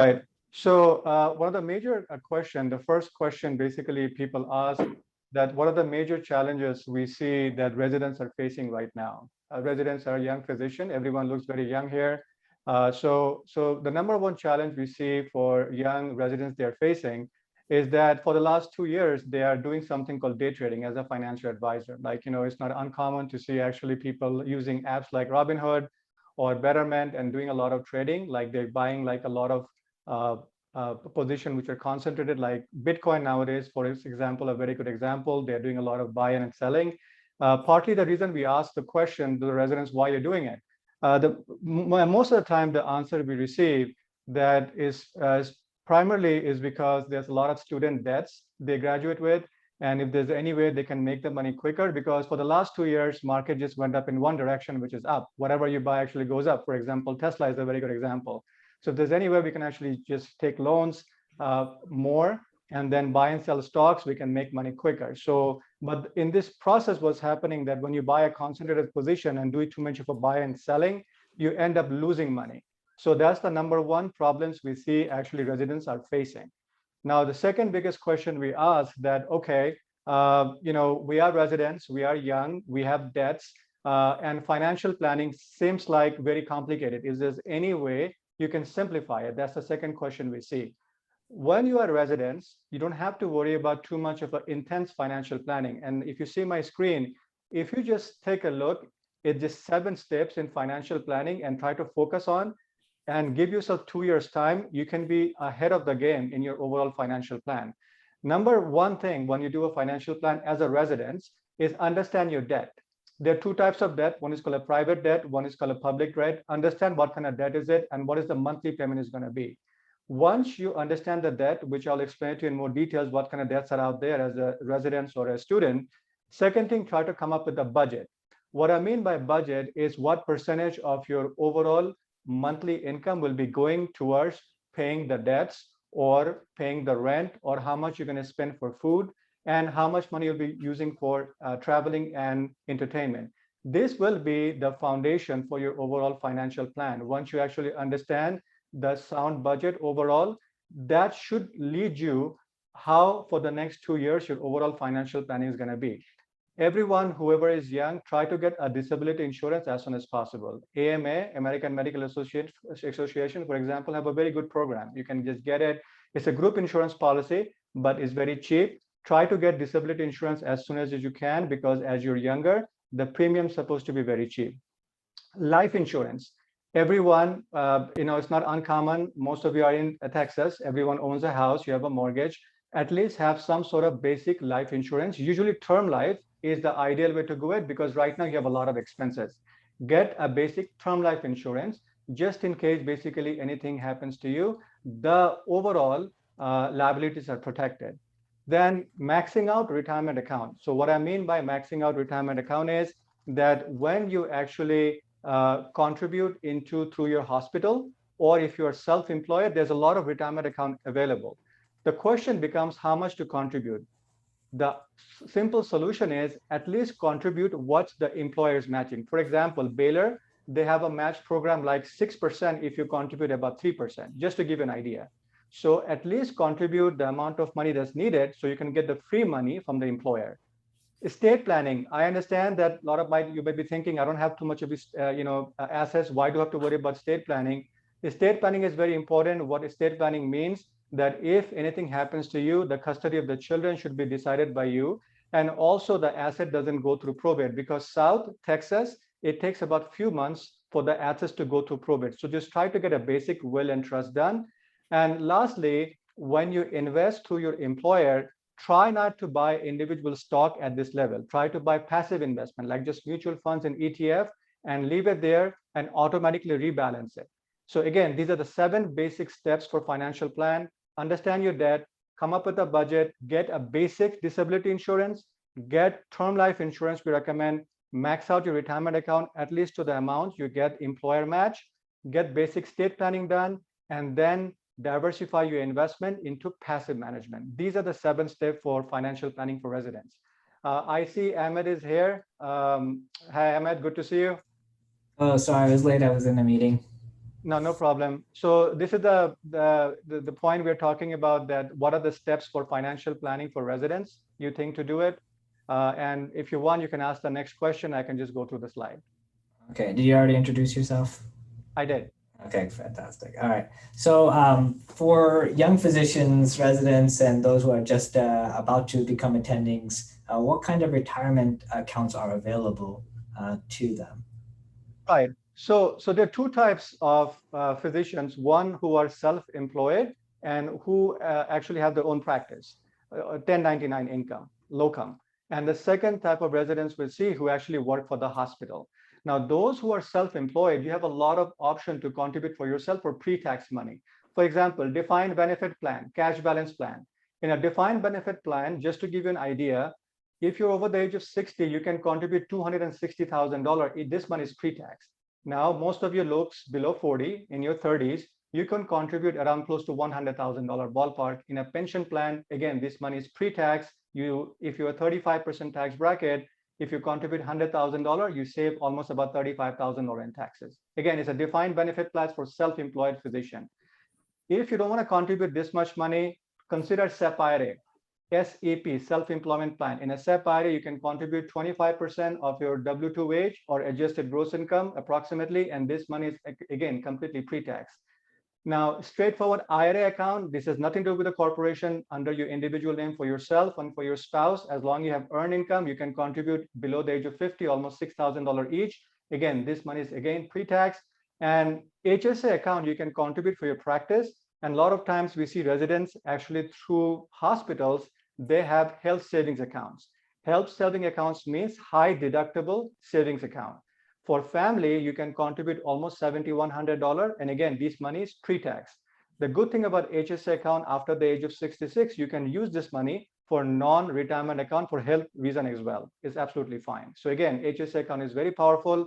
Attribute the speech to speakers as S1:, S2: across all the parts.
S1: Right. So one of the major the first question basically people ask that what are the major challenges we see that residents are facing right now? Residents are young physician. Everyone looks very young here. So the number one challenge we see for young residents they're facing is that for the last 2 years, they are doing something called day trading as a financial advisor. Like, it's not uncommon to see actually people using apps like Robinhood or Betterment and doing a lot of trading, like they're buying like a lot of uh, position which are concentrated like Bitcoin nowadays, for example, a very good example, they're doing a lot of buying and selling. Partly the reason we ask the question to the residents, why you're doing it? Most of the time, the answer we receive that is primarily is because there's a lot of student debts they graduate with. And if there's any way they can make the money quicker, because for the last 2 years, market just went up in one direction, which is up. Whatever you buy actually goes up. For example, Tesla is a very good example. So if there's any way we can actually just take loans more and then buy and sell stocks, we can make money quicker. So, but in this process, what's happening that when you buy a concentrated position and do too much of a buy and selling, you end up losing money. So that's the number one problems we see actually residents are facing. Now, the second biggest question we ask that, okay, we are residents, we are young, we have debts, and financial planning seems like very complicated. Is there any way you can simplify it? That's the second question we see. When you are residents, you don't have to worry about too much of an intense financial planning. And if you see my screen, if you just take a look, it's just 7 steps in financial planning and try to focus on and give yourself 2 years time, you can be ahead of the game in your overall financial plan. Number one thing when you do a financial plan as a resident is understand your debt. There are two types of debt. One is called a private debt, one is called a public debt. Understand what kind of debt is it and what is the monthly payment is going to be. Once you understand the debt, which I'll explain to you in more details, what kind of debts are out there as a resident or a student. Second thing, try to come up with a budget. What I mean by budget is what percentage of your overall monthly income will be going towards paying the debts or paying the rent, or how much you're going to spend for food and how much money you'll be using for traveling and entertainment. This will be the foundation for your overall financial plan. Once you actually understand the sound budget overall, that should lead you how for the next 2 years your overall financial planning is going to be. Everyone, whoever is young, try to get a disability insurance as soon as possible. AMA, American Medical Association, for example, have a very good program. You can just get it. It's a group insurance policy, but it's very cheap. Try to get disability insurance as soon as you can, because as you're younger, the premium is supposed to be very cheap. Life insurance. Everyone, it's not uncommon. Most of you are in Texas. Everyone owns a house. You have a mortgage. At least have some sort of basic life insurance. Usually term life is the ideal way to go it, because right now you have a lot of expenses. Get a basic term life insurance just in case basically anything happens to you. The overall liabilities are protected. Then maxing out retirement account. So what I mean by maxing out retirement account is that when you actually contribute into through your hospital, or if you're self-employed, there's a lot of retirement account available. The question becomes how much to contribute. The simple solution is at least contribute what the employer is matching. For example, Baylor, they have a match program like 6% if you contribute about 3%, just to give you an idea. So at least contribute the amount of money that's needed so you can get the free money from the employer. Estate planning. I understand that a lot of you might be thinking, I don't have too much of assets. Why do I have to worry about estate planning? Estate planning is very important. What estate planning means that if anything happens to you, the custody of the children should be decided by you. And also the asset doesn't go through probate, because South Texas, it takes about few months for the assets to go through probate. So just try to get a basic will and trust done. And lastly, when you invest through your employer, try not to buy individual stock at this level. Try to buy passive investment, like just mutual funds and ETF, and leave it there and automatically rebalance it. So again, these are the 7 basic steps for financial plan. Understand your debt, come up with a budget, get a basic disability insurance, get term life insurance. We recommend max out your retirement account, at least to the amount you get employer match, get basic estate planning done, and then diversify your investment into passive management. These are the 7 steps for financial planning for residents. I see Ahmed is here. Hi, Ahmed, good to see you.
S2: Oh, sorry, I was late. I was in a meeting.
S1: No, no problem. So this is the point we're talking about, that what are the steps for financial planning for residents you think to do it? And if you want, you can ask the next question. I can just go through the slide.
S2: Okay, did you already introduce yourself?
S1: I did.
S2: Okay, fantastic. All right. So for young physicians, residents, and those who are just about to become attendings, what kind of retirement accounts are available to them?
S1: Right. So there are two types of physicians, one who are self-employed and who actually have their own practice, 1099 income, locum. And the second type of residents we'll see who actually work for the hospital. Now, those who are self-employed, you have a lot of option to contribute for yourself for pre-tax money. For example, defined benefit plan, cash balance plan. In a defined benefit plan, just to give you an idea, if you're over the age of 60, you can contribute $260,000. This money is pre-tax. Now, most of your folks below 40, in your 30s, you can contribute around close to $100,000 ballpark in a pension plan. Again, this money is pre-tax. If you're a 35% tax bracket, if you contribute $100,000, you save almost about $35,000 in taxes. Again, it's a defined benefit plan for self-employed physician. If you don't want to contribute this much money, consider SEP IRA. SEP, self-employment plan. In a SEP IRA, you can contribute 25% of your W-2 wage or adjusted gross income approximately, and this money is, again, completely pre-tax. Now, straightforward IRA account, this has nothing to do with the corporation, under your individual name for yourself and for your spouse. As long as you have earned income, you can contribute below the age of 50, almost $6,000 each. Again, this money is, again, pre-tax. And HSA account, you can contribute for your practice. And a lot of times we see residents actually through hospitals, they have health savings accounts. Health saving accounts means high deductible savings account. For family, you can contribute almost $7,100. And again, this money is pre-tax. The good thing about HSA account, after the age of 66, you can use this money for non-retirement account for health reason as well. It's absolutely fine. So again, HSA account is very powerful.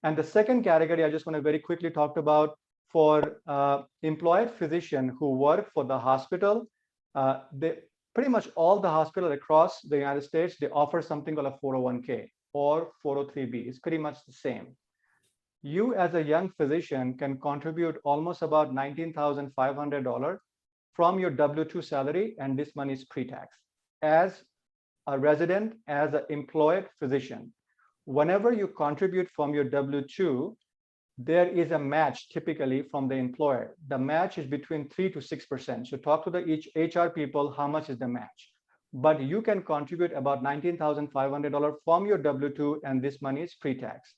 S1: And the second category I just want to very quickly talk about, for employed physician who work for the hospital, they pretty much all the hospitals across the United States, they offer something called a 401k or 403b. It's pretty much the same. You as a young physician can contribute almost about $19,500 from your W-2 salary, and this money is pre-tax. As a resident, as an employed physician, whenever you contribute from your W-2, there is a match typically from the employer. The match is between 3 to 6%. So talk to the HR people, how much is the match? But you can contribute about $19,500 from your W-2, and this money is pre-tax.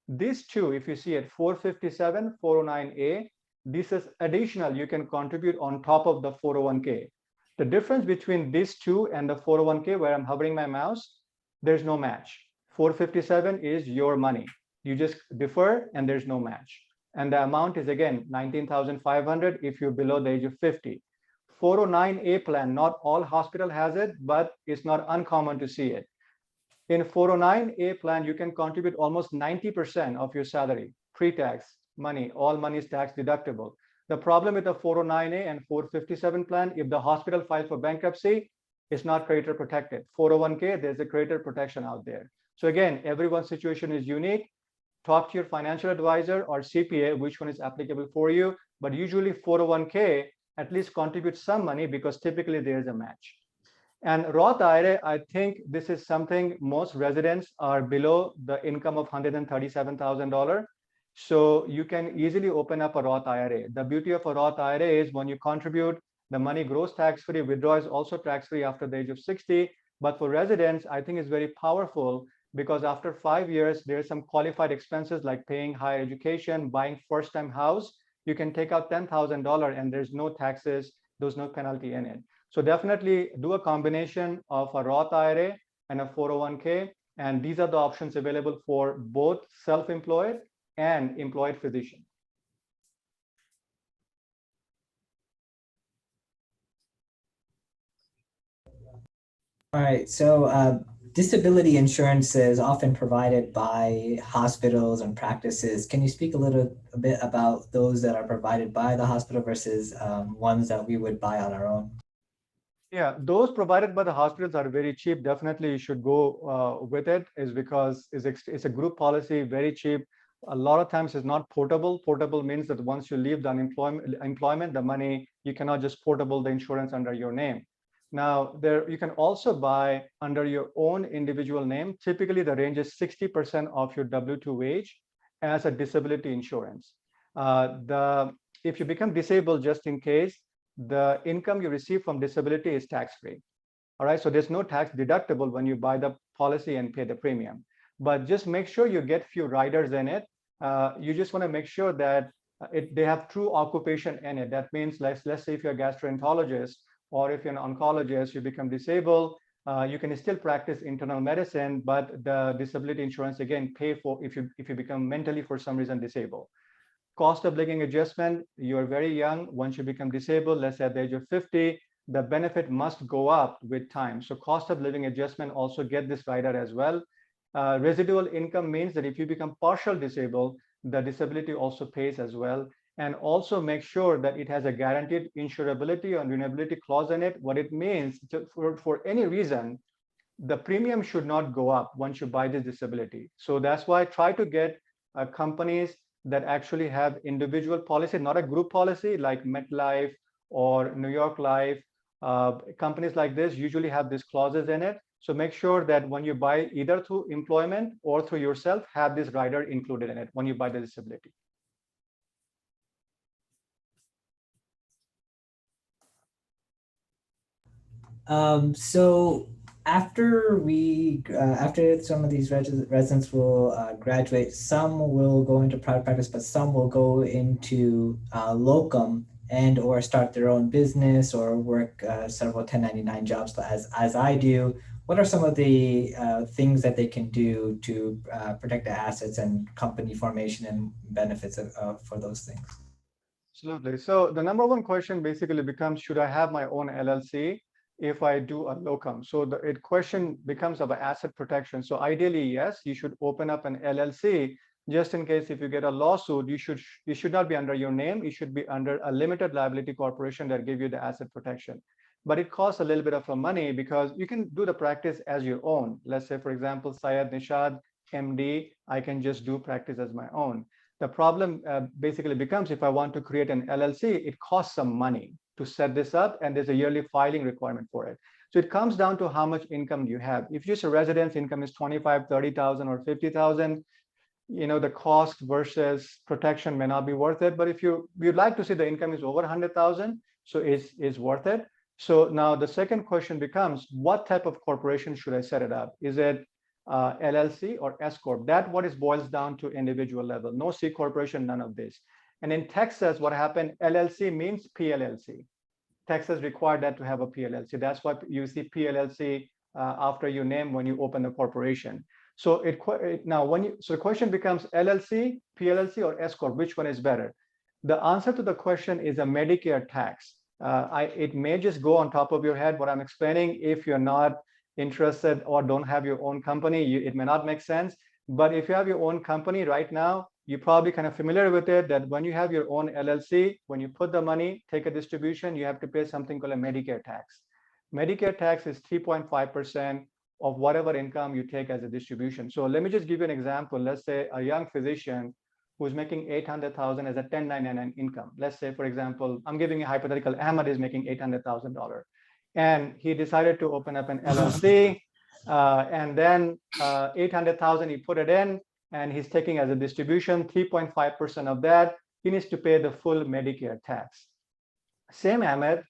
S1: These two, if you see at 457, 409A, this is additional, you can contribute on top of the 401k. The difference between these two and the 401k, where I'm hovering my mouse, there's no match. 457 is your money. You just defer and there's no match. And the amount is, again, 19,500 if you're below the age of 50. 409A plan, not all hospital has it, but it's not uncommon to see it. In 409A plan, you can contribute almost 90% of your salary, pre-tax money, all money is tax deductible. The problem with the 409A and 457 plan, if the hospital files for bankruptcy, it's not creditor protected. 401k, there's a creditor protection out there. So again, everyone's situation is unique. Talk to your financial advisor or CPA, which one is applicable for you. But usually 401k at least contributes some money because typically there is a match. And Roth IRA, I think this is something most residents are below the income of $137,000. So you can easily open up a Roth IRA. The beauty of a Roth IRA is when you contribute, the money grows tax-free, withdraw is also tax-free after the age of 60. But for residents, I think it's very powerful because after 5 years, there's some qualified expenses like paying higher education, buying first-time house. You can take out $10,000 and there's no taxes, there's no penalty in it. So definitely do a combination of a Roth IRA and a 401k. And these are the options available for both self-employed and employed physician.
S2: All right, so disability insurance is often provided by hospitals and practices. Can you speak a bit about those that are provided by the hospital versus ones that we would buy on our own?
S1: Yeah, those provided by the hospitals are very cheap. Definitely you should go with it, is because it's a group policy, very cheap. a lot of times is not portable. Portable means that once you leave the employment, the money, you cannot just portable the insurance under your name. Now, there you can also buy under your own individual name. Typically, the range is 60% of your W-2 wage as a disability insurance. If you become disabled, just in case, the income you receive from disability is tax-free. All right, so there's no tax deductible when you buy the policy and pay the premium. But just make sure you get few riders in it. You just want to make sure that they have true occupation in it. That means let's say if you're a gastroenterologist or if you're an oncologist, you become disabled, you can still practice internal medicine, but the disability insurance again pay for if you become mentally for some reason disabled. Cost of living adjustment, you're very young. Once you become disabled, let's say at the age of 50, the benefit must go up with time. So cost of living adjustment also get this rider as well. Residual income means that if you become partial disabled, the disability also pays as well. And also make sure that it has a guaranteed insurability or renewability clause in it. What it means for any reason, the premium should not go up once you buy this disability. So that's why I try to get companies that actually have individual policy, not a group policy like MetLife or New York Life. Companies like this usually have these clauses in it. So make sure that when you buy either through employment or through yourself, have this rider included in it when you buy the disability.
S2: So after after some of these residents will graduate, some will go into private practice, but some will go into locum and or start their own business or work several 1099 jobs as I do. What are some of the things that they can do to protect the assets and company formation and benefits for those things?
S1: Absolutely. So the number one question basically becomes, should I have my own LLC if I do a locum? So the question becomes about asset protection. So ideally, yes, you should open up an LLC just in case if you get a lawsuit, you should not be under your name. You should be under a limited liability corporation that give you the asset protection. But it costs a little bit of money because you can do the practice as your own. Let's say, for example, Syed Nishat, MD, I can just do practice as my own. The problem basically becomes if I want to create an LLC, it costs some money to set this up, and there's a yearly filing requirement for it. So it comes down to how much income you have. If just a residence income is 25, 30,000 or 50,000, the cost versus protection may not be worth it. But if you'd like to see the income is over 100,000, so it's worth it. So now the second question becomes, what type of corporation should I set it up? Is it LLC or S Corp? That what it boils down to individual level. No C corporation, none of this. And in Texas, what happened? LLC means PLLC. Texas required that to have a PLLC. That's why you see PLLC after your name when you open the corporation. So so the question becomes LLC, PLLC, or S Corp. Which one is better? The answer to the question is a Medicare tax. It may just go on top of your head what I'm explaining. If you're not interested or don't have your own company, it may not make sense. But if you have your own company right now, you're probably kind of familiar with it, that when you have your own LLC, when you put the money, take a distribution, you have to pay something called a Medicare tax. Medicare tax is 3.5% of whatever income you take as a distribution. So let me just give you an example. Let's say a young physician who's making 800,000 as a 1099 income. Let's say, for example, I'm giving a hypothetical, Ahmed is making $800,000. And he decided to open up an LLC, and then 800,000 he put it in, and he's taking as a distribution 3.5% of that. He needs to pay the full Medicare tax. Same Ahmed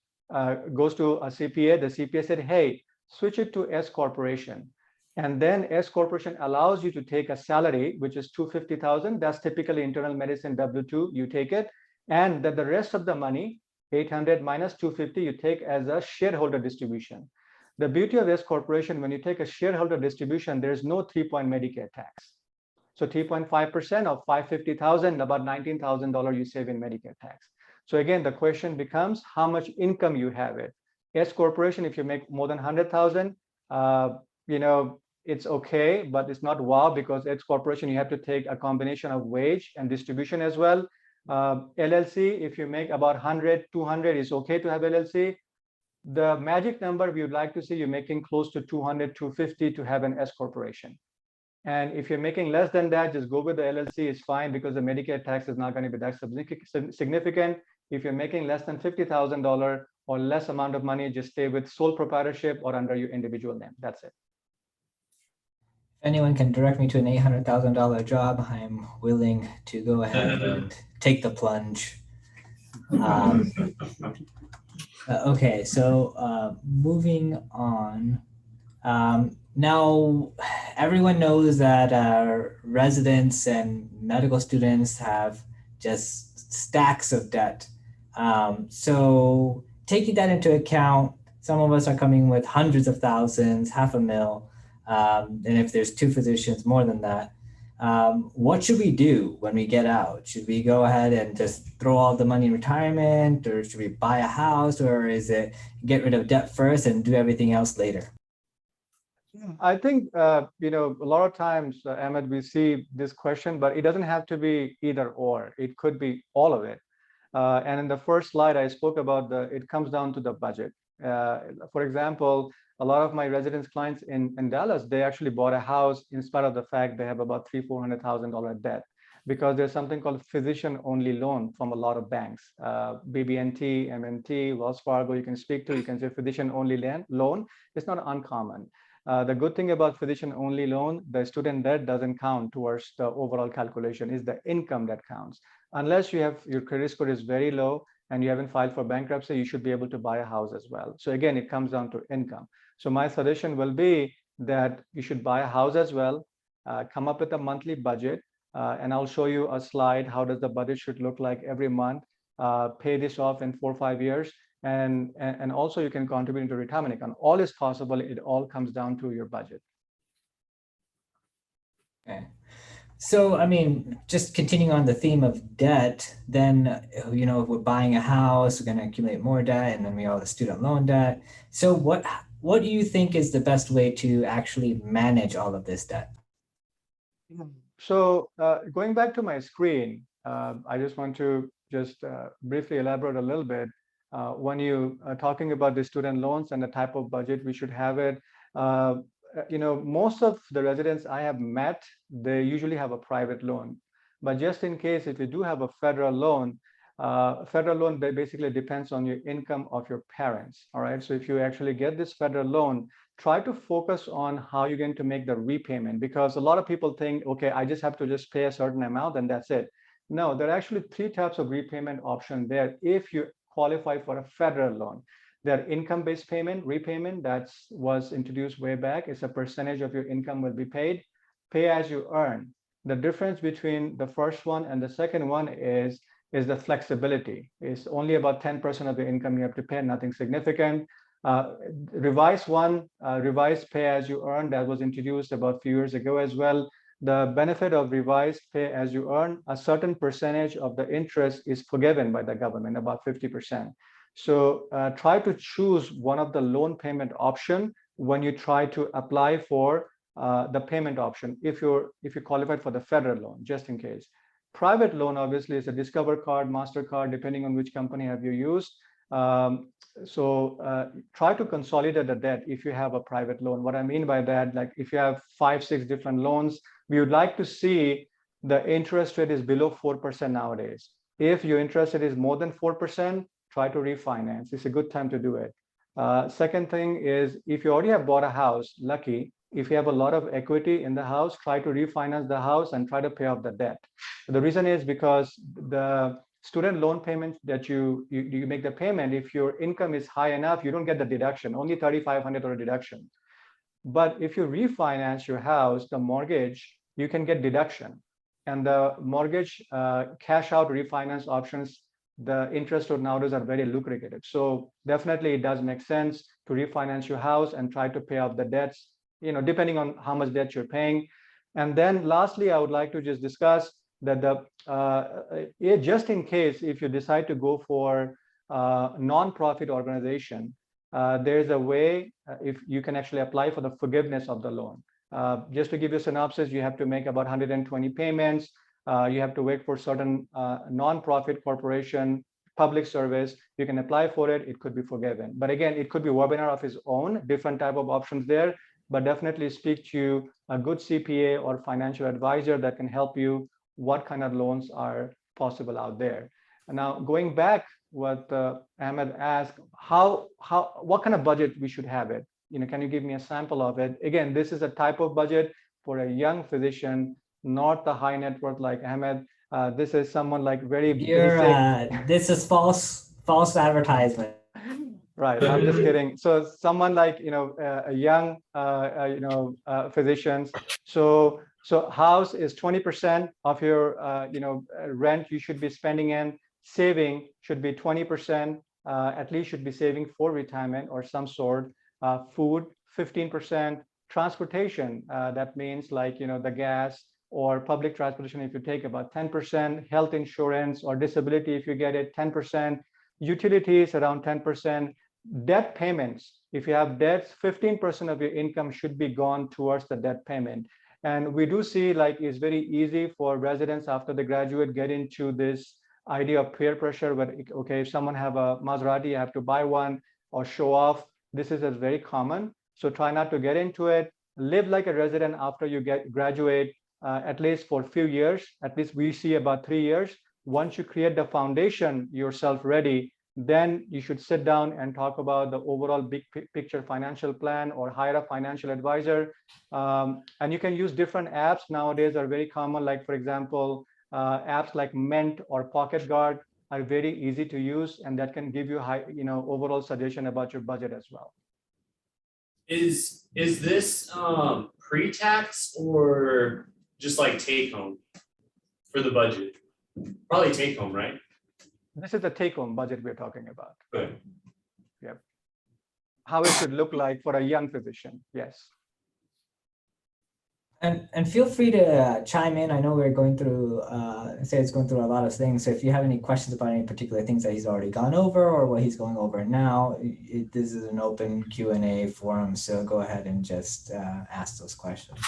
S1: goes to a CPA. The CPA said, "Hey, switch it to S corporation." And then S corporation allows you to take a salary, which is 250,000. That's typically internal medicine W-2. You take it, and that the rest of the money, 800 minus 250, you take as a shareholder distribution. The beauty of S corporation, when you take a shareholder distribution, there is no 3-point Medicare tax. So 3.5% of 550,000, about $19,000 you save in Medicare tax. So again, the question becomes how much income you have it. S corporation, if you make more than 100,000, it's okay, but it's not wow, because S corporation, you have to take a combination of wage and distribution as well. LLC, if you make about 100, 200, it's okay to have LLC. The magic number we would like to see, you're making close to 200, 250 to have an S corporation. And if you're making less than that, just go with the LLC. It's fine because the Medicare tax is not going to be that significant. If you're making less than $50,000 or less amount of money, just stay with sole proprietorship or under your individual name. That's it.
S2: If anyone can direct me to an $800,000 job, I'm willing to go ahead and take the plunge. Okay, so moving on. Now, everyone knows that residents and medical students have just stacks of debt. So taking that into account, some of us are coming with hundreds of thousands, $500,000, and if there's two physicians, more than that. What should we do when we get out? Should we go ahead and just throw all the money in retirement, or should we buy a house, or is it get rid of debt first and do everything else later?
S1: I think, a lot of times, Ahmed, we see this question, but it doesn't have to be either or. It could be all of it. And in the first slide, I spoke about it comes down to the budget. For example, a lot of my residence clients in Dallas, they actually bought a house in spite of the fact they have about $300,000-$400,000 debt, because there's something called physician-only loan from a lot of banks, BB&T, M&T, Wells Fargo. You can speak to. You can say physician-only loan. It's not uncommon. The good thing about physician-only loan, the student debt doesn't count towards the overall calculation. It's the income that counts. Unless your credit score is very low and you haven't filed for bankruptcy, you should be able to buy a house as well. So again, it comes down to income. So my suggestion will be that you should buy a house as well, come up with a monthly budget, and I'll show you a slide. How does the budget should look like every month? Pay this off in 4 or 5 years. And also you can contribute into retirement account. All is possible. It all comes down to your budget.
S2: Okay. So, I mean, just continuing on the theme of debt, then, if we're buying a house, we're going to accumulate more debt, and then we all have the student loan debt. So what do you think is the best way to actually manage all of this debt?
S1: So going back to my screen, I just want to briefly elaborate a little bit. When you are talking about the student loans and the type of budget we should have it, most of the residents I have met, they usually have a private loan. But just in case, if you do have a federal loan basically depends on your income of your parents. All right. So if you actually get this federal loan, try to focus on how you're going to make the repayment, because a lot of people think, okay, I just have to just pay a certain amount and that's it. No, there are actually 3 types of repayment options there if you qualify for a federal loan. Their income-based repayment that was introduced way back. It's a percentage of your income will be paid. Pay as you earn. The difference between the first one and the second one is the flexibility. It's only about 10% of the income you have to pay, nothing significant. Revised pay as you earn, that was introduced about a few years ago as well. The benefit of revised pay as you earn, a certain percentage of the interest is forgiven by the government, about 50%. So try to choose one of the loan payment option when you try to apply for the payment option, if you qualified for the federal loan, just in case. Private loan obviously is a Discover card, MasterCard, depending on which company have you used. So try to consolidate the debt if you have a private loan. What I mean by that, like if you have 5, 6 different loans, we would like to see the interest rate is below 4% nowadays. If your interest rate is more than 4%, try to refinance. It's a good time to do it. Second thing is, if you already have bought a house, lucky. If you have a lot of equity in the house, try to refinance the house and try to pay off the debt. The reason is because the student loan payments that you make the payment, if your income is high enough, you don't get the deduction, only $3,500 deduction. But if you refinance your house, the mortgage, you can get deduction. And the mortgage cash out refinance options, the interest rate nowadays are very lucrative. So definitely it does make sense to refinance your house and try to pay off the debts, depending on how much debt you're paying. And then lastly, I would like to just discuss that just in case if you decide to go for a non-profit organization, there's a way if you can actually apply for the forgiveness of the loan. Just to give you a synopsis, you have to make about 120 payments. You have to wait for certain non-profit corporation, public service. You can apply for it. It could be forgiven. But again, it could be webinar of its own, different type of options there. but definitely speak to a good CPA or financial advisor that can help you what kind of loans are possible out there. And now going back what Ahmed asked, what kind of budget we should have it? Can you give me a sample of it? Again, this is a type of budget for a young physician, not the high net worth like Ahmed. This is someone like very basic.
S2: This is false advertisement.
S1: Right, I'm just kidding. So someone like a young physicians. So house is 20% of your rent you should be spending in. Saving should be 20%. At least should be saving for retirement or some sort. Food 15%. Transportation, that means like the gas or public transportation if you take, about 10%. Health insurance or disability if you get it, 10%. Utilities around 10%. Debt payments, if you have debts, 15% of your income should be gone towards the debt payment. And we do see like it's very easy for residents after they graduate get into this idea of peer pressure where, okay, if someone have a Maserati, you have to buy one or show off. This is very common. So try not to get into it. Live like a resident after you graduate, at least for a few years. At least we see about 3 years. Once you create the foundation yourself ready, then you should sit down and talk about the overall big picture financial plan or hire a financial advisor. And you can use different apps nowadays are very common. Like for example, apps like Mint or Pocket Guard are very easy to use, and that can give you overall suggestion about your budget as well.
S3: Is this pre-tax or just like take home for the budget? Probably take home, right?
S1: This is the take-home budget we're talking about.
S3: Good.
S1: Yep. How it should look like for a young physician. Yes.
S2: And feel free to chime in. I know we're going through, Sayed's going through a lot of things. So if you have any questions about any particular things that he's already gone over or what he's going over now, this is an open Q&A forum. So go ahead and just ask those questions.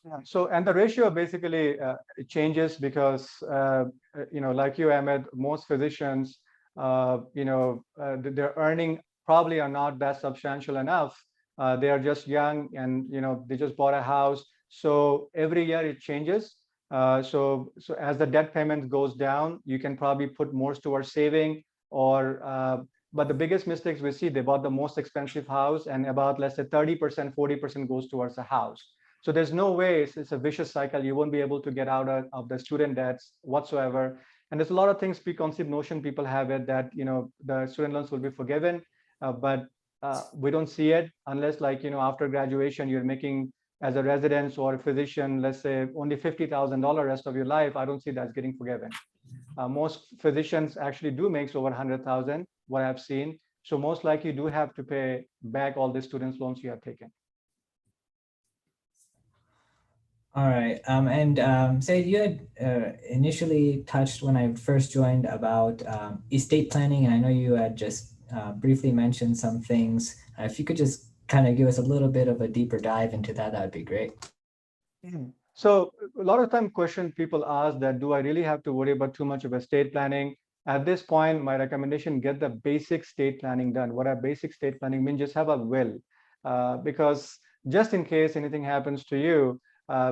S1: Yeah. So, and the ratio basically it changes because, like you, Ahmed, most physicians, their earning probably are not that substantial enough. They are just young and, they just bought a house. So every year it changes. So as the debt payment goes down, you can probably put more towards saving or, but the biggest mistakes we see, they bought the most expensive house and about, let's say 30%, 40% goes towards the house. So there's no way, it's a vicious cycle. You won't be able to get out of the student debts whatsoever. And there's a lot of things, preconceived notion people have it that, the student loans will be forgiven, but we don't see it unless like, after graduation, you're making as a resident or a physician, let's say only $50,000 rest of your life. I don't see that's getting forgiven. Most physicians actually do make over 100,000, what I've seen. So most likely you do have to pay back all the students loans you have taken.
S2: All right. Sayed, you had initially touched when I first joined about estate planning, and I know you had just briefly mentioned some things. If you could just kind of give us a little bit of a deeper dive into that, that would be great.
S1: So a lot of time people ask that, do I really have to worry about too much of estate planning? At this point, my recommendation, get the basic estate planning done. What a basic estate planning means, just have a will, because just in case anything happens to you,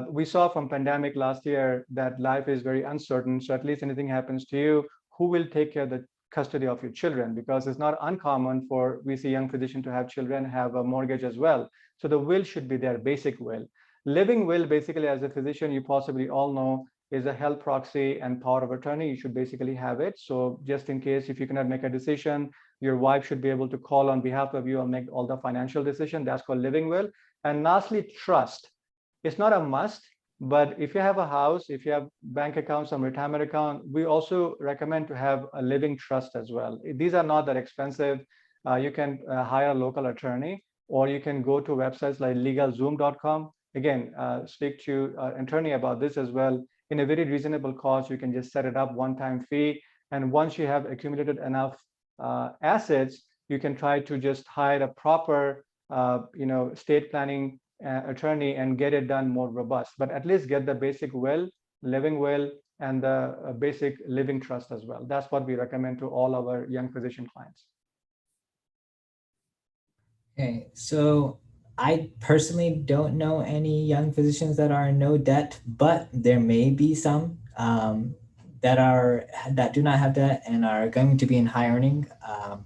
S1: we saw from pandemic last year that life is very uncertain. So at least anything happens to you, who will take care of the custody of your children? Because it's not uncommon for we see young physicians to have children, have a mortgage as well. So the will should be their basic will. Living will, basically, as a physician, you possibly all know, is a health proxy and power of attorney. You should basically have it. So just in case, if you cannot make a decision, your wife should be able to call on behalf of you and make all the financial decision. That's called living will. And lastly, trust. It's not a must, but if you have a house, if you have bank accounts, some retirement account, we also recommend to have a living trust as well. These are not that expensive. You can hire a local attorney, or you can go to websites like legalzoom.com. Again, speak to an attorney about this as well. In a very reasonable cost, you can just set it up, one-time fee. And once you have accumulated enough assets, you can try to just hire a proper, estate planning attorney and get it done more robust. But at least get the basic will, living will, and the basic living trust as well. That's what we recommend to all our young physician clients.
S2: Okay, so I personally don't know any young physicians that are in no debt, but there may be some that do not have debt and are going to be in high earning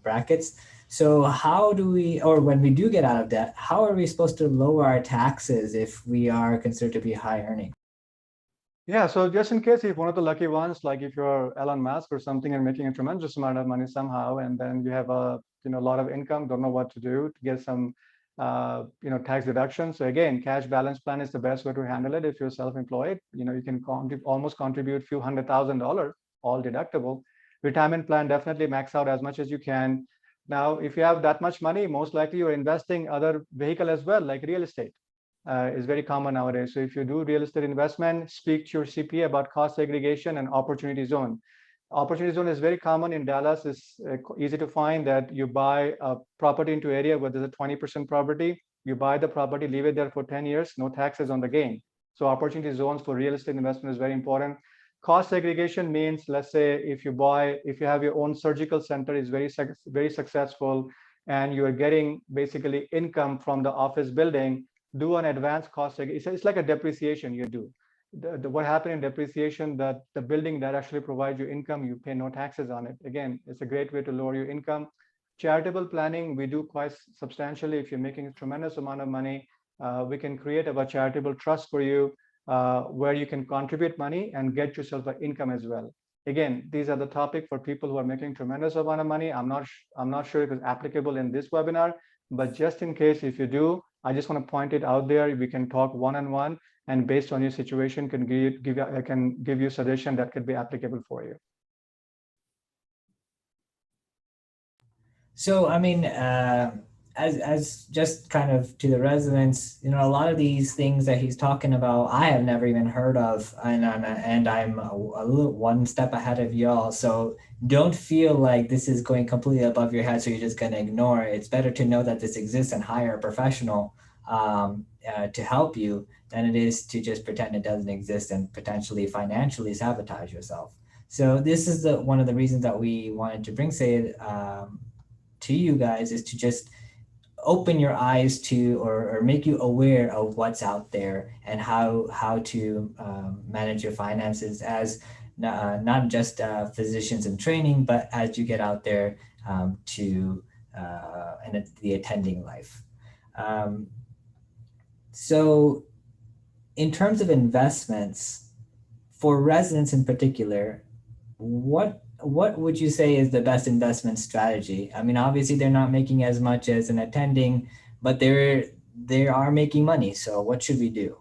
S2: brackets. So how do we, or when we do get out of debt, how are we supposed to lower our taxes if we are considered to be high earning?
S1: Yeah, so just in case if one of the lucky ones, like if you're Elon Musk or something and making a tremendous amount of money somehow, and then you have a lot of income, don't know what to do to get some tax deductions. So again, cash balance plan is the best way to handle it. If you're self-employed, you can almost contribute few $100,000, all deductible. Retirement plan, definitely max out as much as you can. Now, if you have that much money, most likely you're investing other vehicle as well, like real estate is very common nowadays. So if you do real estate investment, speak to your CPA about cost segregation and opportunity zone. Opportunity zone is very common in Dallas. It's easy to find that you buy a property into area where there's a 20% property. You buy the property, leave it there for 10 years, no taxes on the gain. So opportunity zones for real estate investment is very important. Cost segregation means, let's say, if you have your own surgical center, is very successful, and you are getting basically income from the office building, do an advanced cost segregation. It's like a depreciation you do. What happened in depreciation, that the building that actually provides you income, you pay no taxes on it. Again, it's a great way to lower your income. Charitable planning, we do quite substantially. If you're making a tremendous amount of money, we can create a charitable trust for you where you can contribute money and get yourself an income as well. Again, these are the topic for people who are making tremendous amount of money. I'm not sure if it's applicable in this webinar, but just in case if you do, I just want to point it out there. We can talk one-on-one, and based on your situation, I can give you suggestion that could be applicable for you.
S2: So, I mean, as just kind of to the residents, a lot of these things that he's talking about, I have never even heard of, and I'm a little one step ahead of y'all. So don't feel like this is going completely above your head, so you're just going to ignore it. It's better to know that this exists and hire a professional to help you than it is to just pretend it doesn't exist and potentially financially sabotage yourself. So this is one of the reasons that we wanted to bring Syed to you guys, is to just open your eyes to, or make you aware of what's out there and how to manage your finances as not just physicians in training, but as you get out there to and the attending life. So in terms of investments for residents in particular, what would you say is the best investment strategy? I mean, obviously they're not making as much as an attending, but they are making money. So what should we do?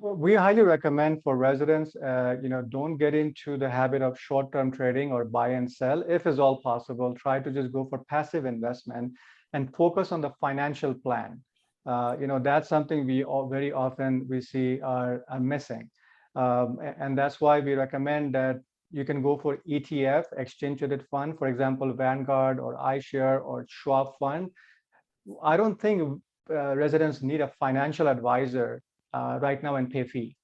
S1: We highly recommend for residents, don't get into the habit of short-term trading or buy and sell. If is all possible, try to just go for passive investment and focus on the financial plan. That's something we all very often we see are missing. And that's why we recommend that you can go for ETF, exchange traded fund, for example, Vanguard or iShare or Schwab fund. I don't think residents need a financial advisor right now and pay fee,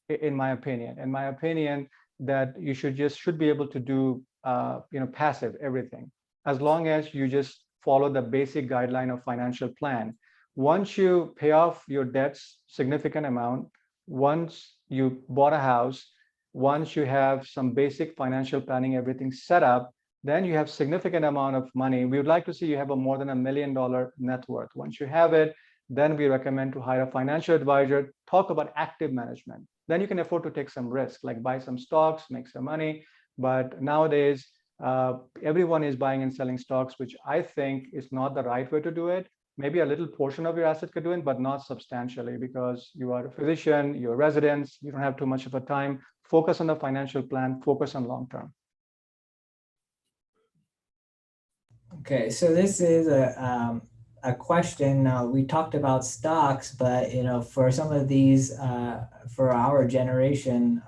S1: in my opinion. In my opinion, that you should be able to do passive everything, as long as you just follow the basic guideline of financial plan. Once you pay off your debts significant amount, once you bought a house, once you have some basic financial planning, everything set up, then you have significant amount of money. We would like to see you have a more than $1 million net worth. Once you have it, then we recommend to hire a financial advisor, talk about active management. Then you can afford to take some risk, like buy some stocks, make some money. But nowadays, everyone is buying and selling stocks, which I think is not the right way to do it. Maybe a little portion of your asset could do it, but not substantially, because you are a physician, you're residents, you don't have too much of a time. Focus on the financial plan, focus on long term.
S2: Okay, so this is a question. We talked about stocks, but for some of these, for our generation,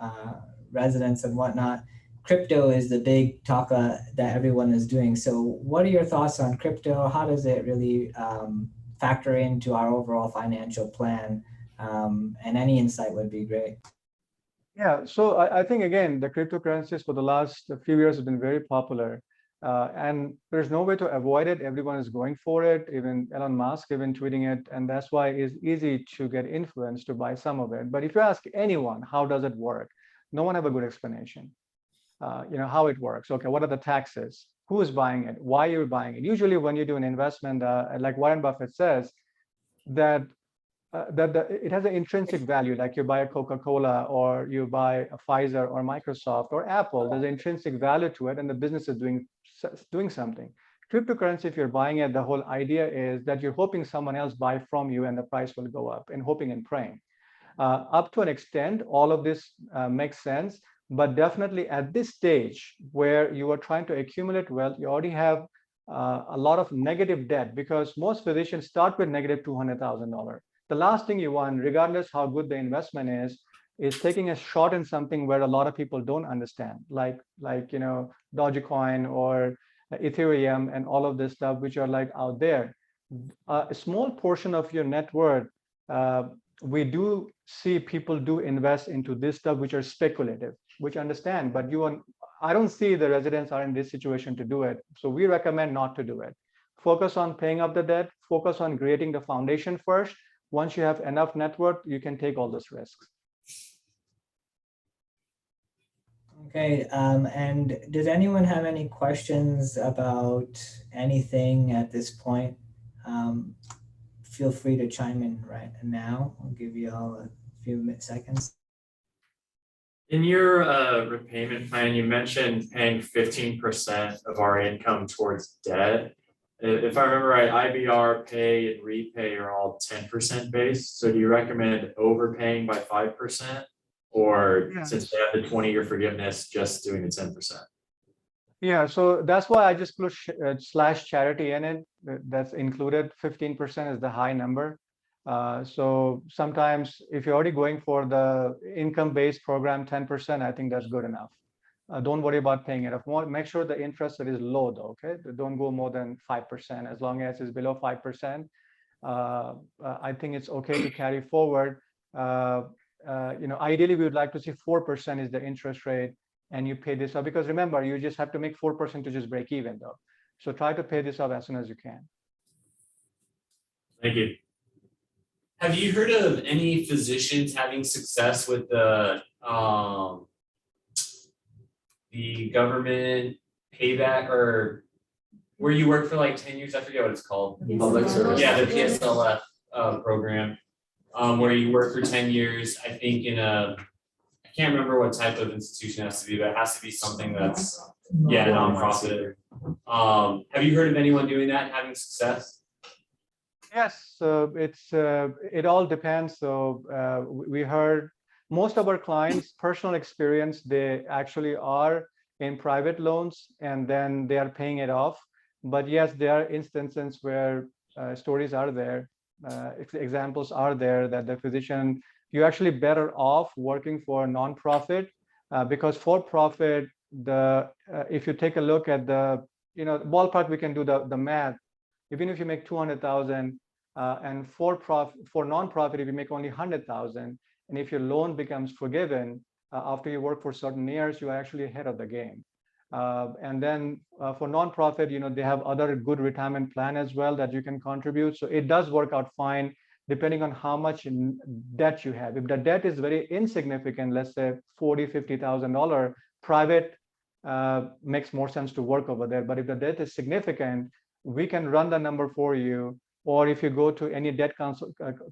S2: residents and whatnot, crypto is the big talk that everyone is doing. So, what are your thoughts on crypto? How does it really factor into our overall financial plan? And any insight would be great.
S1: Yeah, so I think again, the cryptocurrencies for the last few years have been very popular. And there's no way to avoid it. Everyone is going for it, even Elon Musk, even tweeting it. And that's why it's easy to get influenced to buy some of it. But if you ask anyone, how does it work? No one have a good explanation. How it works. Okay, what are the taxes? Who is buying it? Why are you buying it? Usually when you do an investment, like Warren Buffett says, that it has an intrinsic value, like you buy a Coca-Cola or you buy a Pfizer or Microsoft or Apple, there's an intrinsic value to it and the business is doing something. Cryptocurrency, if you're buying it, the whole idea is that you're hoping someone else buy from you and the price will go up, and hoping and praying. Up to an extent, all of this makes sense, but definitely at this stage where you are trying to accumulate wealth, you already have a lot of negative debt, because most physicians start with negative $200,000. The last thing you want, regardless how good the investment is taking a shot in something where a lot of people don't understand, like Dogecoin or Ethereum and all of this stuff, which are like out there. A small portion of your net worth, we do see people do invest into this stuff, which are speculative, which understand, but I don't see the residents are in this situation to do it. So we recommend not to do it. Focus on paying up the debt, focus on creating the foundation first. Once you have enough net worth, you can take all those risks.
S2: Okay, and does anyone have any questions about anything at this point? Feel free to chime in right now. I'll give you all a few seconds.
S3: In your repayment plan, you mentioned paying 15% of our income towards debt. If I remember right, IBR, pay, and repay are all 10% based. So do you recommend overpaying by 5%? Or since they have the 20-year forgiveness, just doing the 10%?
S1: Yeah, so that's why I just put slash charity in it. That's included. 15% is the high number. So sometimes if you're already going for the income-based program, 10%, I think that's good enough. Don't worry about paying it off. Make sure the interest rate is low, though. Okay, don't go more than 5%. As long as it's below 5%, I think it's okay to carry forward. Ideally, we would like to see 4% is the interest rate, and you pay this off, because remember, you just have to make 4% to just break even, though. So try to pay this off as soon as you can.
S3: Thank you. Have you heard of any physicians having success with the government payback, or where you work for like 10 years? I forget what it's called.
S4: Public service.
S3: Yeah, the PSLF program, where you work for 10 years. I think I can't remember what type of institution it has to be, but it has to be something that's nonprofit. Have you heard of anyone doing that and having success?
S1: Yes, it all depends. So we heard most of our clients' personal experience, they actually are in private loans and then they are paying it off. But yes, there are instances where stories are there, examples are there that the physician, you're actually better off working for a nonprofit, because for profit, if you take a look at the ballpark, we can do the math. Even if you make 200,000, and for nonprofit, if you make only 100,000, and if your loan becomes forgiven after you work for certain years, you are actually ahead of the game. And then for nonprofit, they have other good retirement plan as well that you can contribute. So it does work out fine, depending on how much debt you have. If the debt is very insignificant, let's say $40,000, $50,000, private makes more sense to work over there. But if the debt is significant, we can run the number for you. Or if you go to any debt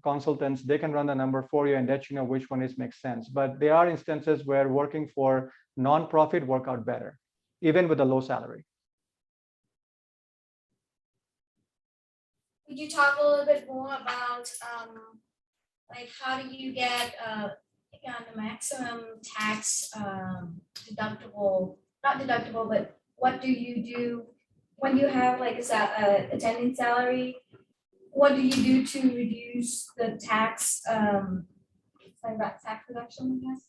S1: consultants, they can run the number for you and let you know which one makes sense. But there are instances where working for nonprofit work out better, even with a low salary.
S4: Could you talk a little bit more about like how do you get the maximum tax deductible, not deductible, but what do you do when you have like a attending salary? What do you do to reduce the tax, like that tax reduction, I guess?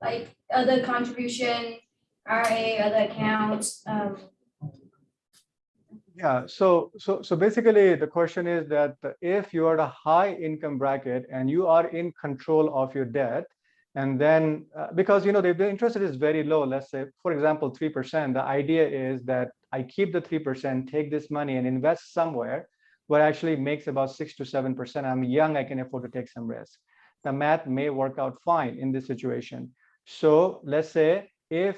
S4: Like other contribution, RA, other accounts.
S1: Yeah, so basically the question is that if you are at a high income bracket and you are in control of your debt, And then because the interest rate is very low, let's say, for example, 3%, the idea is that I keep the 3%, take this money and invest somewhere where actually makes about 6 to 7%. I'm young, I can afford to take some risk. The math may work out fine in this situation. So let's say if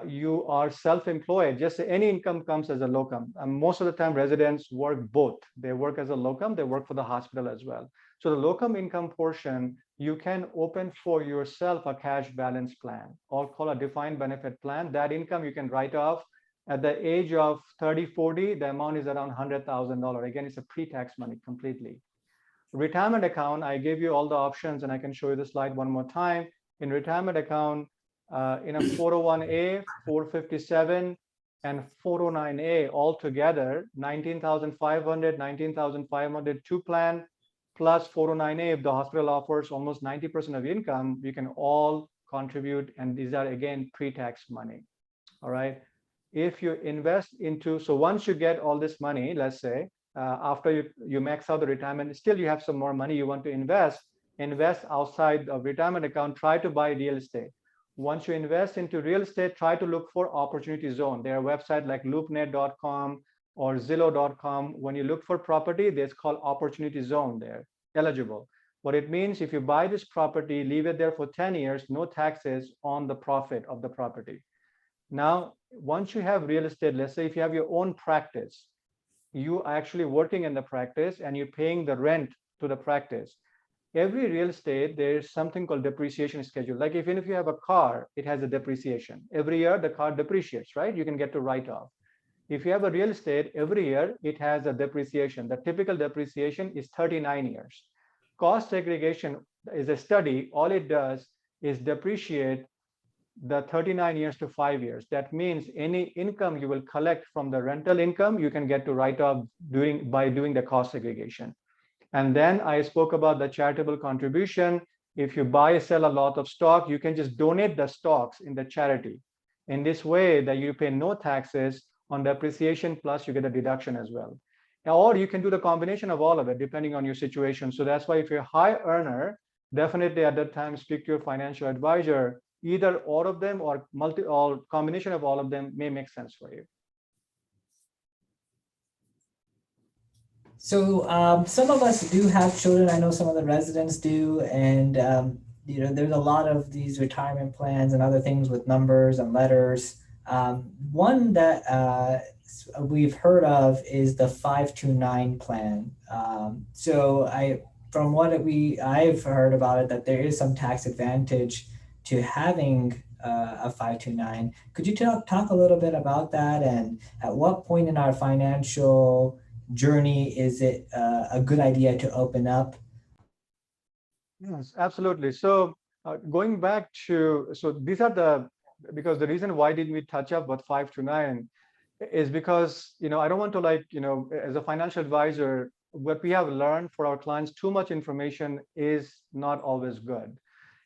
S1: you are self-employed, just say any income comes as a locum. Most of the time residents work both. They work as a locum, they work for the hospital as well. So the locum income portion, you can open for yourself a cash balance plan, or call a defined benefit plan. That income you can write off at the age of 30, 40, the amount is around $100,000. Again, it's a pre-tax money completely. Retirement account, I gave you all the options and I can show you the slide one more time. In retirement account, in a 401A, 457, and 409A altogether, 19,500, 19,500 two plan, plus 409A, if the hospital offers almost 90% of income, you can all contribute, and these are again pre-tax money. All right. If you invest into, so once you get all this money, let's say, after you max out the retirement, still you have some more money you want to invest outside of retirement account, try to buy real estate. Once you invest into real estate, try to look for opportunity zone. There are websites like loopnet.com or Zillow.com. When you look for property, there's called opportunity zone there, eligible. What it means, if you buy this property, leave it there for 10 years, no taxes on the profit of the property. Now, once you have real estate, let's say if you have your own practice, you are actually working in the practice and you're paying the rent to the practice. Every real estate, there's something called depreciation schedule. Like even if you have a car, it has a depreciation. Every year the car depreciates, right? You can get to write off. If you have a real estate, every year it has a depreciation. The typical depreciation is 39 years. Cost segregation is a study. All it does is depreciate the 39 years to 5 years. That means any income you will collect from the rental income, you can get to write off by doing the cost segregation. And then I spoke about the charitable contribution. If you buy, sell a lot of stock, you can just donate the stocks in the charity. In this way that you pay no taxes on depreciation, plus you get a deduction as well. Or you can do the combination of all of it, depending on your situation. So that's why if you're a high earner, definitely at that time, speak to your financial advisor. Either all of them or combination of all of them may make sense for you.
S2: So some of us do have children. I know some of the residents do, and there's a lot of these retirement plans and other things with numbers and letters. One that we've heard of is the 529 plan. From what I've heard about it, that there is some tax advantage to having a 529. Could you talk a little bit about that, and at what point in our financial journey is it a good idea to open up?
S1: Yes, absolutely. So going back to, so these are because the reason why didn't we touch up what 529 is because, I don't want to as a financial advisor, what we have learned for our clients, too much information is not always good.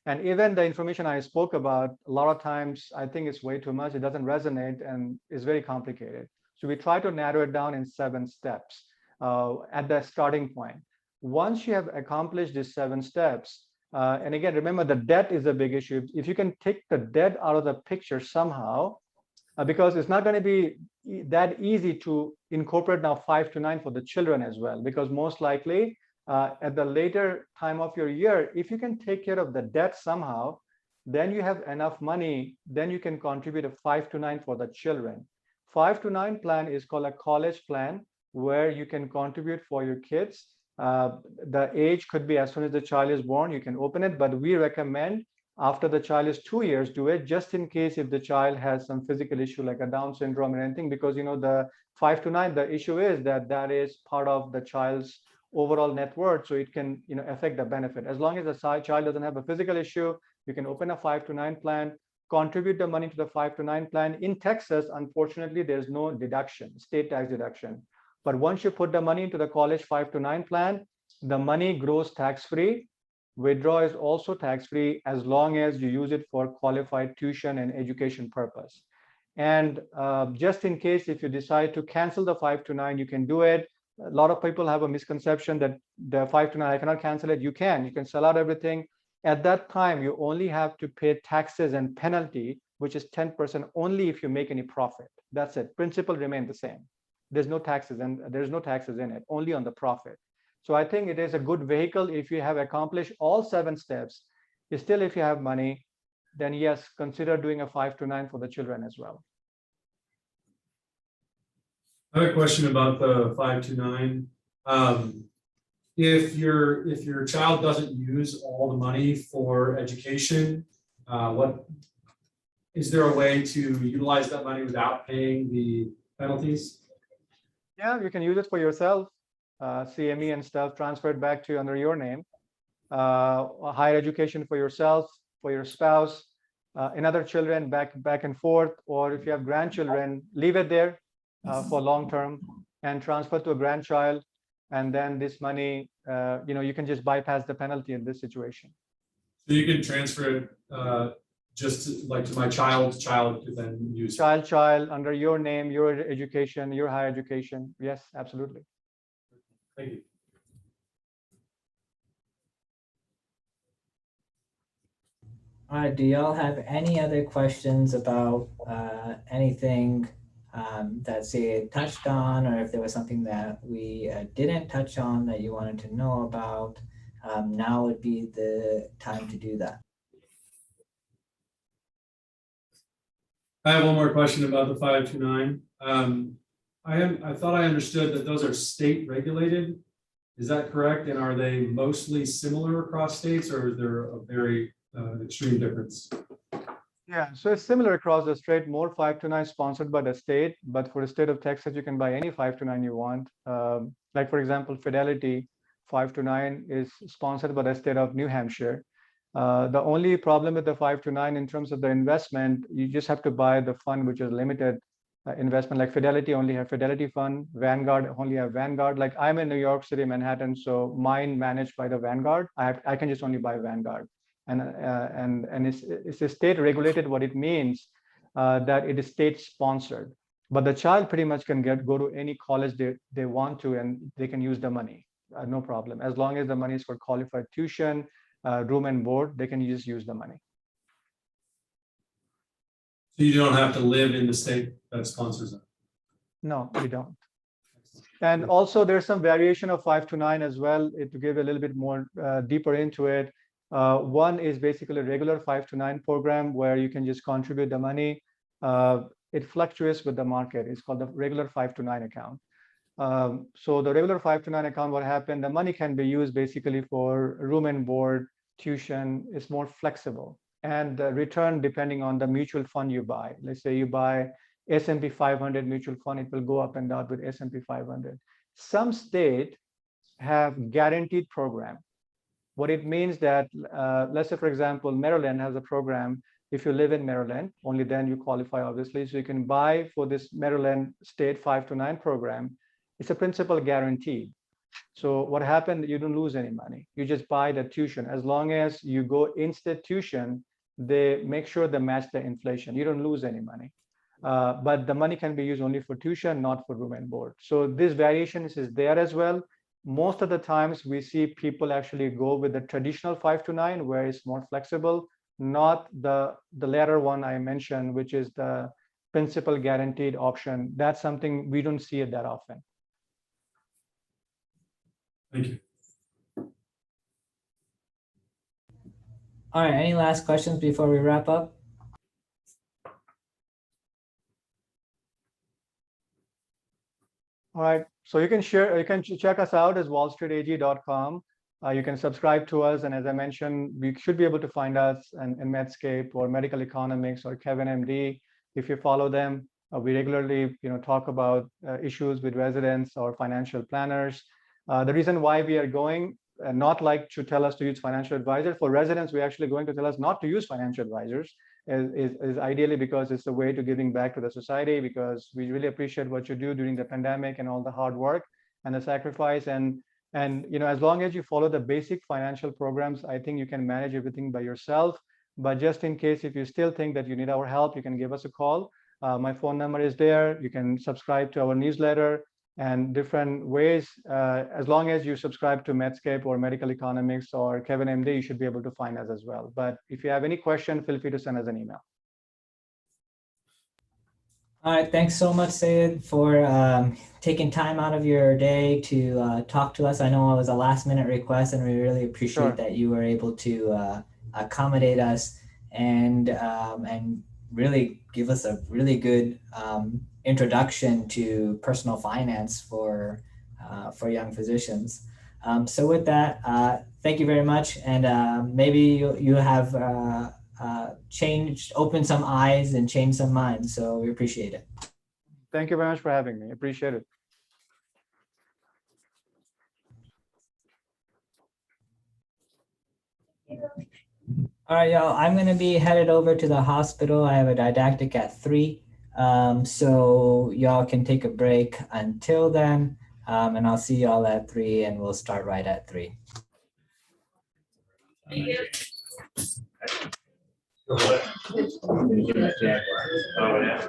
S1: And even the information I spoke about, a lot of times I think it's way too much. It doesn't resonate and is very complicated. So we try to narrow it down in 7 steps at the starting point. Once you have accomplished these 7 steps, and again, remember the debt is a big issue. If you can take the debt out of the picture somehow, because it's not going to be that easy to incorporate now 529 for the children as well, because most likely at the later time of your year, if you can take care of the debt somehow, then you have enough money, then you can contribute a 529 for the children. 529 plan is called a college plan, where you can contribute for your kids. The age could be as soon as the child is born, you can open it, but we recommend after the child is 2 years, do it, just in case if the child has some physical issue like a Down syndrome or anything, because the 529, the issue is that is part of the child's overall net worth, so it can affect the benefit. As long as the child doesn't have a physical issue, you can open a 529 plan, contribute the money to the 529 plan. In Texas, unfortunately, there's no deduction, state tax deduction. But once you put the money into the college 529 plan, the money grows tax-free. Withdraw is also tax-free as long as you use it for qualified tuition and education purpose. And just in case if you decide to cancel the 529, you can do it. A lot of people have a misconception that the 529, I cannot cancel it. You can sell out everything. At that time, you only have to pay taxes and penalty, which is 10% only if you make any profit. That's it. Principal remain the same. There's no taxes, and there's no taxes in it, only on the profit. So I think it is a good vehicle if you have accomplished all 7 steps. Still, if you have money, then yes, consider doing a 5 to 9 for the children as well.
S5: I have a question about the 5 to 9. If your child doesn't use all the money for education, what is there a way to utilize that money without paying the penalties?
S1: Yeah, you can use it for yourself, CME and stuff, transfer it back to you under your name. Higher education for yourself, for your spouse, another children back and forth, or if you have grandchildren, leave it there for long term and transfer to a grandchild, and then this money, you can just bypass the penalty in this situation.
S5: So you can transfer it just like to my child to then use.
S1: Child under your name, your education, your higher education. Yes, absolutely.
S5: Thank you.
S2: All right, do y'all have any other questions about anything that Syed touched on, or if there was something that we didn't touch on that you wanted to know about? Now would be the time to do that.
S5: I have one more question about the 5 to 9. I thought I understood that those are state regulated. Is that correct? And are they mostly similar across states, or is there a very extreme difference?
S1: Yeah, so it's similar across the state, more 5 to 9 sponsored by the state, but for the state of Texas, you can buy any 5 to 9 you want. Like, for example, Fidelity 5 to 9 is sponsored by the state of New Hampshire. The only problem with the 5 to 9 in terms of the investment, you just have to buy the fund, which is limited investment. Like Fidelity only have Fidelity fund, Vanguard only have Vanguard. Like I'm in New York City, Manhattan, so mine managed by the Vanguard. I can just only buy Vanguard. And it's a state regulated. What it means that it is state sponsored, but the child pretty much can go to any college they want to, and they can use the money, no problem, as long as the money is for qualified tuition, room and board. They can just use the money.
S5: So you don't have to live in the state that sponsors it?
S1: No, you don't. And also there's some variation of 5 to 9 as well, to give a little bit more deeper into it. One is basically a regular 5 to 9 program where you can just contribute the money. It fluctuates with the market. It's called the regular 5 to 9 account. So the regular 5 to 9 account, what happened, the money can be used basically for room and board, tuition. Is more flexible, and the return depending on the mutual fund you buy. Let's say you buy S&P 500 mutual fund, it will go up and down with S&P 500. Some state have guaranteed program. What it means that, let's say, for example, Maryland has a program. If you live in Maryland, only then you qualify, obviously. So you can buy for this Maryland state 5 to 9 program. It's a principal guaranteed. So what happened, you don't lose any money. You just buy the tuition. As long as you go institution, they make sure they match the inflation. You don't lose any money. But the money can be used only for tuition, not for room and board. So this variation is there as well. Most of the times we see people actually go with the traditional 5 to 9, where it's more flexible, not the latter one I mentioned, which is the principal guaranteed option. That's something we don't see it that often.
S5: Thank you.
S2: All right, any last questions before we wrap up?
S1: All right, so you can check us out as wallstreetag.com. You can subscribe to us, and as I mentioned, you should be able to find us in Medscape or Medical Economics or Kevin MD. If you follow them, we regularly talk about issues with residents or financial planners. The reason why we are going, not like to tell us to use financial advisors. For residents, we're actually going to tell us not to use financial advisors, is ideally because it's a way to giving back to the society, because we really appreciate what you do during the pandemic and all the hard work and the sacrifice. And as long as you follow the basic financial programs, I think you can manage everything by yourself. But just in case, if you still think that you need our help, you can give us a call. My phone number is there. You can subscribe to our newsletter. and different ways. As long as you subscribe to Medscape or Medical Economics or Kevin MD, you should be able to find us as well. But if you have any question, feel free to send us an email.
S2: All right, thanks so much, Syed, for taking time out of your day to talk to us. I know it was a last-minute request, and we really appreciate
S1: Sure.
S2: that you were able to accommodate us and really give us a really good introduction to personal finance for young physicians. So with that, thank you very much, and maybe you have opened some eyes and changed some minds. So we appreciate it.
S1: Thank you very much for having me. Appreciate it.
S2: All right, y'all, I'm gonna be headed over to the hospital. I have a didactic at 3. So y'all can take a break until then. And I'll see y'all at 3, and we'll start right at 3.
S3: Oh, yeah.